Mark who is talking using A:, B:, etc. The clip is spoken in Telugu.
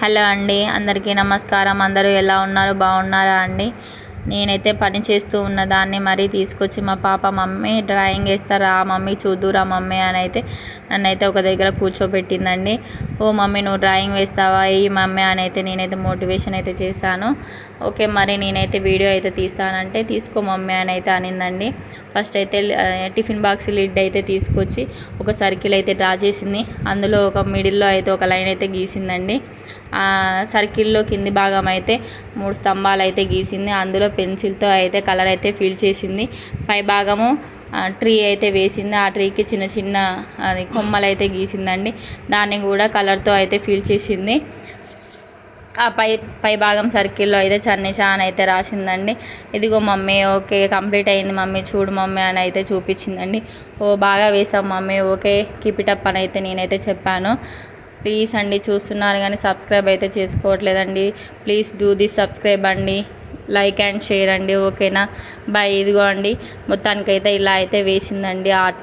A: హలో అండి, అందరికీ నమస్కారం. అందరూ ఎలా ఉన్నారు? బాగున్నారా అండి? నేనైతే పని చేస్తూ ఉన్నదాన్ని మరీ తీసుకొచ్చి మా పాప మమ్మీ డ్రాయింగ్ వేస్తారా మమ్మీ చూద్దురా మమ్మీ అని అయితే నన్నైతే ఒక దగ్గర కూర్చోబెట్టిందండి. ఓ మమ్మీ నువ్వు డ్రాయింగ్ వేస్తావా ఈ మమ్మీ అని అయితే నేనైతే మోటివేషన్ అయితే చేశాను. ఓకే మరి నేనైతే వీడియో అయితే తీస్తానంటే తీసుకో మమ్మీ అని అయితే అనిందండి. ఫస్ట్ అయితే టిఫిన్ బాక్స్ లిడ్ అయితే తీసుకొచ్చి ఒక సర్కిల్ అయితే డ్రా చేసింది. అందులో ఒక మిడిల్లో అయితే ఒక లైన్ అయితే గీసిందండి. సర్కిల్లో కింది భాగం అయితే 3 స్తంభాలు అయితే గీసింది. అందులో పెన్సిల్తో అయితే కలర్ అయితే ఫిల్ చేసింది. పై భాగము ట్రీ అయితే వేసింది. ఆ ట్రీకి చిన్న చిన్న కొమ్మలు అయితే గీసిందండి. దాన్ని కూడా కలర్తో అయితే ఫిల్ చేసింది. ఆ పై భాగం సర్కిల్లో అయితే చన్నిషా అని అయితే రాసిందండి. ఇదిగో మమ్మీ ఓకే కంప్లీట్ అయింది మమ్మీ చూడు మమ్మీ అని అయితే చూపించిందండి. ఓ బాగా వేసాం mummy okay keep it up అని అయితే నేనైతే చెప్పాను. ప్లీజ్ అండి చూస్తున్నారు కానీ సబ్స్క్రైబ్ అయితే చేసుకోవట్లేదండి. ప్లీజ్ డూ దిస్ సబ్స్క్రైబ్ అండి, లైక్ అండ్ షేర్ అండి. ఓకేనా బాయ్. ఇదిగో అండి మొత్తానికైతే ఇలా అయితే వేసిందండి ఆర్ట్.